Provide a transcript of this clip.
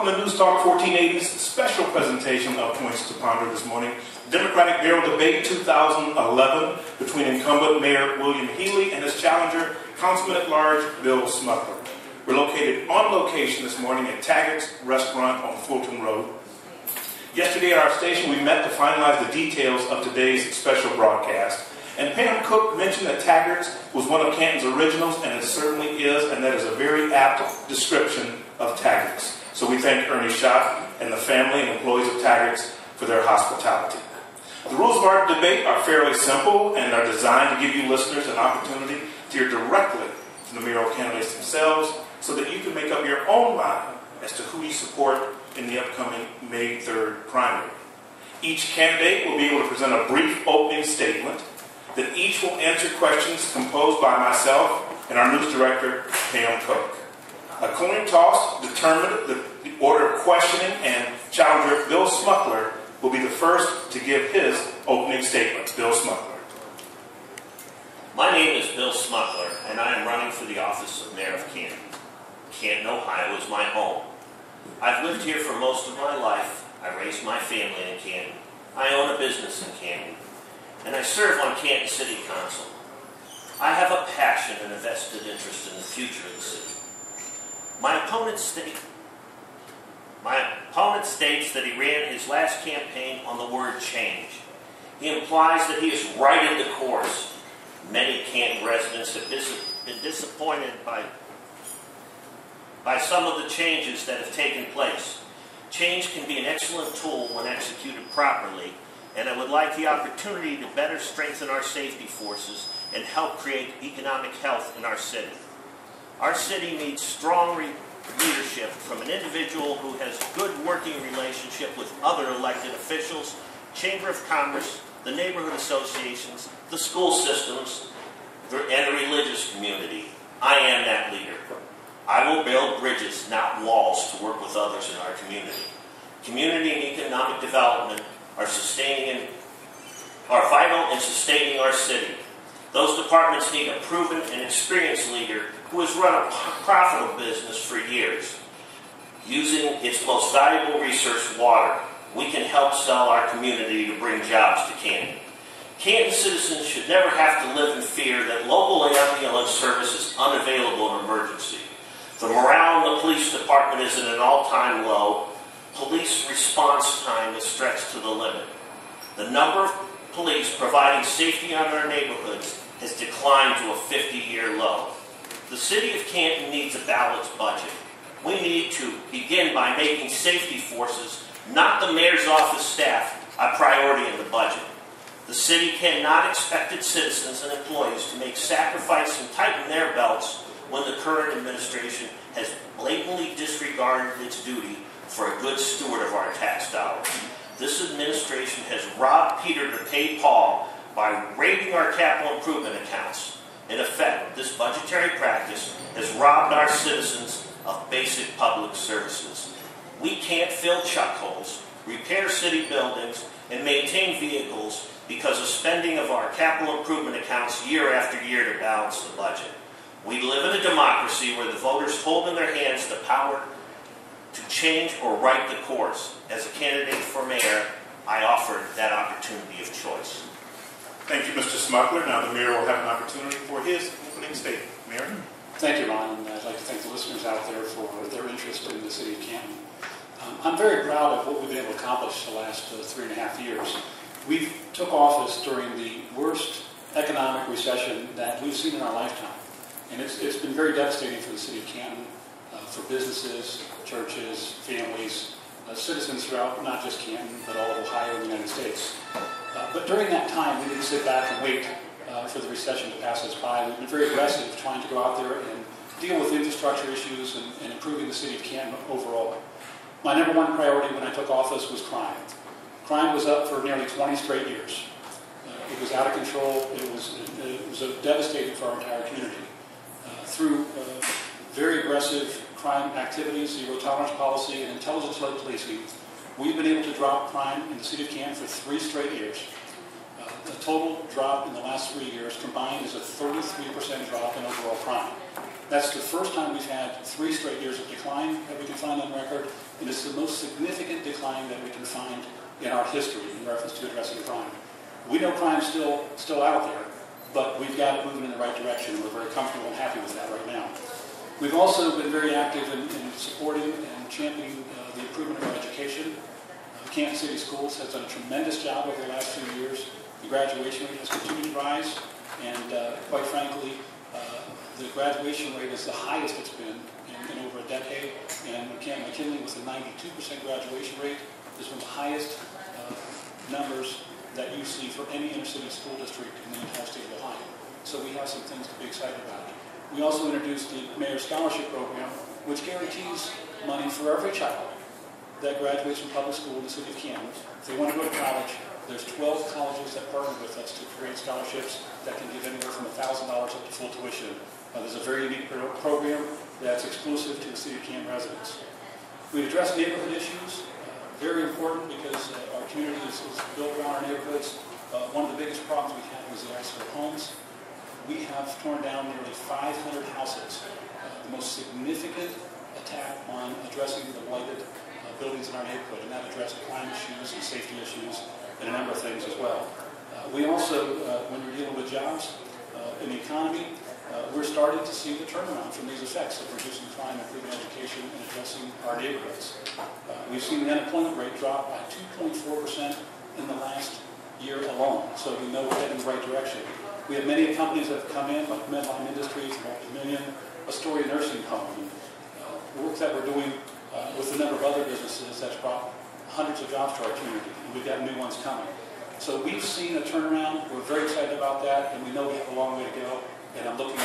Welcome to News Talk 1480's special presentation of Points to Ponder this morning. Democratic mayoral debate 2011 between incumbent Mayor William Healy and his challenger, Councilman at Large Bill Smuckler. We're located on location this morning at Taggart's Restaurant on Fulton Road. Yesterday at our station, we met to finalize the details of today's special broadcast. And Pam Cook mentioned that Taggart's was one of Canton's originals, and it certainly is, and that is a very apt description of Taggart's. So we thank Ernie Schott and the family and employees of Taggart's for their hospitality. The rules of our debate are fairly simple and are designed to give you listeners an opportunity to hear directly from the mayoral candidates themselves so that you can make up your own mind as to who you support in the upcoming May 3rd primary. Each candidate will be able to present a brief opening statement. Then each will answer questions composed by myself and our news director, Pam Cook. A coin toss determined the order of questioning, and challenger Bill Smuckler will be the first to give his opening statement. Bill Smuckler. My name is Bill Smuckler, and I am running for the office of Mayor of Canton. Canton, Ohio is my home. I've lived here for most of my life. I raised my family in Canton. I own a business in Canton, and I serve on Canton City Council. I have a passion and a vested interest in the future of the city. My opponent states that he ran his last campaign on the word change. He implies that he has righted the course. Many Canton residents have been disappointed by some of the changes that have taken place. Change can be an excellent tool when executed properly, and I would like the opportunity to better strengthen our safety forces and help create economic health in our city. Our city needs strong leadership from an individual who has good working relationship with other elected officials, Chamber of Commerce, the neighborhood associations, the school systems, and the religious community. I am that leader. I will build bridges, not walls, to work with others in our community. Community and economic development are vital in sustaining our city. Those departments need a proven and experienced leader who has run a profitable business for years. Using its most valuable resource, water, we can help sell our community to bring jobs to Canton. Canton citizens should never have to live in fear that local ambulance service is unavailable in emergency. The morale in the police department is at an all-time low. Police response time is stretched to the limit. The number of police providing safety on our neighborhoods has declined to a 50-year low. The city of Canton needs a balanced budget. We need to begin by making safety forces, not the mayor's office staff, a priority in the budget. The city cannot expect its citizens and employees to make sacrifice and tighten their belts when the current administration has blatantly disregarded its duty for a good steward of our tax dollars. This administration has robbed Peter to pay Paul by raiding our capital improvement accounts. In effect, this budgetary practice has robbed our citizens of basic public services. We can't fill chuck holes, repair city buildings, and maintain vehicles because of spending of our capital improvement accounts year after year to balance the budget. We live in a democracy where the voters hold in their hands the power to change or right the course. As a candidate for mayor, I offer that opportunity of choice. Thank you, Mr. Smuckler. Now the mayor will have an opportunity for his opening statement. Mayor? Thank you, Ron, and I'd like to thank the listeners out there for their interest in the city of Canton. I'm very proud of what we've been able to accomplish the last 3.5 years. We took office during the worst economic recession that we've seen in our lifetime, and it's been very devastating for the city of Canton, for businesses, churches, families, citizens throughout not just Canton, but all of Ohio and the United States. But during that time, we didn't sit back and wait for the recession to pass us by. We've been very aggressive trying to go out there and deal with infrastructure issues and improving the city of Canton overall. My number one priority when I took office was crime. Crime was up for nearly 20 straight years. It was out of control. It was devastating for our entire community. Through very aggressive crime activities, zero tolerance policy, and intelligence-led policing, we've been able to drop crime in the city of Canton for 3 straight years. The total drop in the last 3 years combined is a 33% drop in overall crime. That's the first time we've had 3 straight years of decline that we can find on record, and it's the most significant decline that we can find in our history in reference to addressing crime. We know crime's still out there, but we've got it moving in the right direction, and we're very comfortable and happy with that right now. We've also been very active in supporting and championing the improvement of our education. Kansas City Schools has done a tremendous job over the last few years. The graduation rate has continued to rise, and quite frankly, the graduation rate is the highest it's been in over a decade. And McKinley, with a 92% graduation rate, is one of the highest numbers that you see for any inner-city school district in the entire state of Ohio. So we have some things to be excited about. We also introduced the Mayor's Scholarship Program, which guarantees money for every child that graduates from public school in the city of Canton. If they want to go to college, there's 12 colleges that partner with us to create scholarships that can give anywhere from $1,000 up to full tuition. There's a very unique program that's exclusive to the city of Canton residents. We've addressed neighborhood issues, very important because our community is built around our neighborhoods. One of the biggest problems we had was the accident of homes. We have torn down nearly 500 houses. The most significant attack on addressing the blighted buildings in our neighborhood, and that addressed crime issues and safety issues and a number of things as well. We also, when we're dealing with jobs in the economy, we're starting to see the turnaround from these effects of reducing crime, improving education, and addressing our neighborhoods. We've seen the unemployment rate drop by 2.4% in the last year alone, so we know we're heading in the right direction. We have many companies that have come in, like Medline Industries, Multi-Million, Astoria Nursing Home, and work that we're doing with a number of other businesses that's brought hundreds of jobs to our community, and we've got new ones coming. So we've seen a turnaround. We're very excited about that, and we know we have a long way to go, and I'm looking